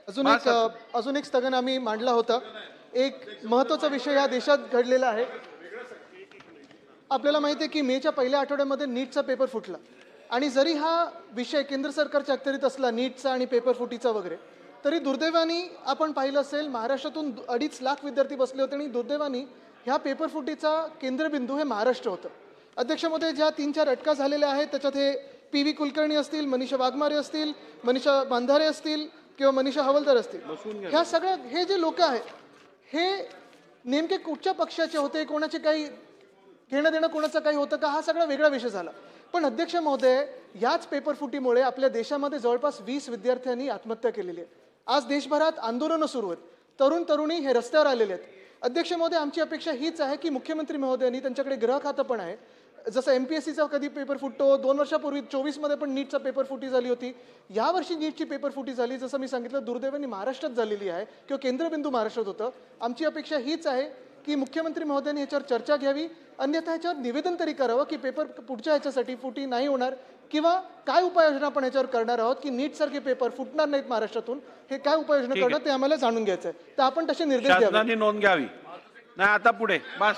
अजून एक स्थगन आम्ही मांडला होता। एक महत्त्वाचा विषय या देशात घडलेला आहे। आपल्याला माहिती आहे की मेच्या पहिल्या आठवड्यामध्ये नीटचा पेपर फुटला आणि जरी हा विषय केंद्र सरकारच्या अखत्यारीत असला नीटचा आणि पेपर फुटीचा वगैरे, तरी दुर्दैवाने आपण पाहिलं असेल महाराष्ट्रातून 2.5 लाख विद्यार्थी बसले होते आणि दुर्दैवाने ह्या पेपर फुटीचा केंद्रबिंदू हे महाराष्ट्र होतं। अध्यक्ष महोदय, ज्या 3-4 अटका झालेल्या आहेत त्याच्यात हे पी.व्ही. कुलकर्णी असतील, मनीषा वाघमारे असतील, मनीषा बांधारे असतील किंवा मनीषा हवलदार असतील, ह्या सगळ्या हे जे लोक आहेत हे नेमके कुठच्या पक्षाचे होते, कोणाचे काही घेणं देणं कोणाचं काही होतं का, हा सगळा वेगळा विषय झाला। पण अध्यक्ष महोदय, याच पेपर फुटीमुळे आपल्या देशामध्ये जवळपास 20 विद्यार्थ्यांनी आत्महत्या केलेली आहे। आज देशभरात आंदोलनं सुरू आहेत, तरुण तरुणी हे रस्त्यावर आलेले आहेत। अध्यक्ष महोदय, आमची अपेक्षा हीच आहे की मुख्यमंत्री महोदयांनी, त्यांच्याकडे गृह खातं पण आहे, जसं MPSCचा कधी पेपर फुटतो, 2 वर्षापूर्वी 24 मध्ये पण नीटचा पेपर फुटी झाली होती, यावर्षी नीटची पेपर फुटी झाली, जसं मी सांगितलं दुर्दैवाने महाराष्ट्रात झालेली आहे किंवा केंद्रबिंदू महाराष्ट्रात होतं। आमची अपेक्षा हीच आहे की मुख्यमंत्री महोदयांनी याच्यावर चर्चा घ्यावी, अन्यथा याच्यावर निवेदन तरी करावं की पेपर पुढच्या ह्याच्यासाठी फुटी नाही होणार किंवा काय उपाययोजना आपण याच्यावर करणार आहोत की नीट सारखे पेपर फुटणार नाहीत महाराष्ट्रातून, हे काय उपाययोजना करणं ते आम्हाला जाणून घ्यायचं आहे। तर आपण तसे निर्देश द्यावे। शासनाने नोंद घ्यावी। नाही आता पुढे बस।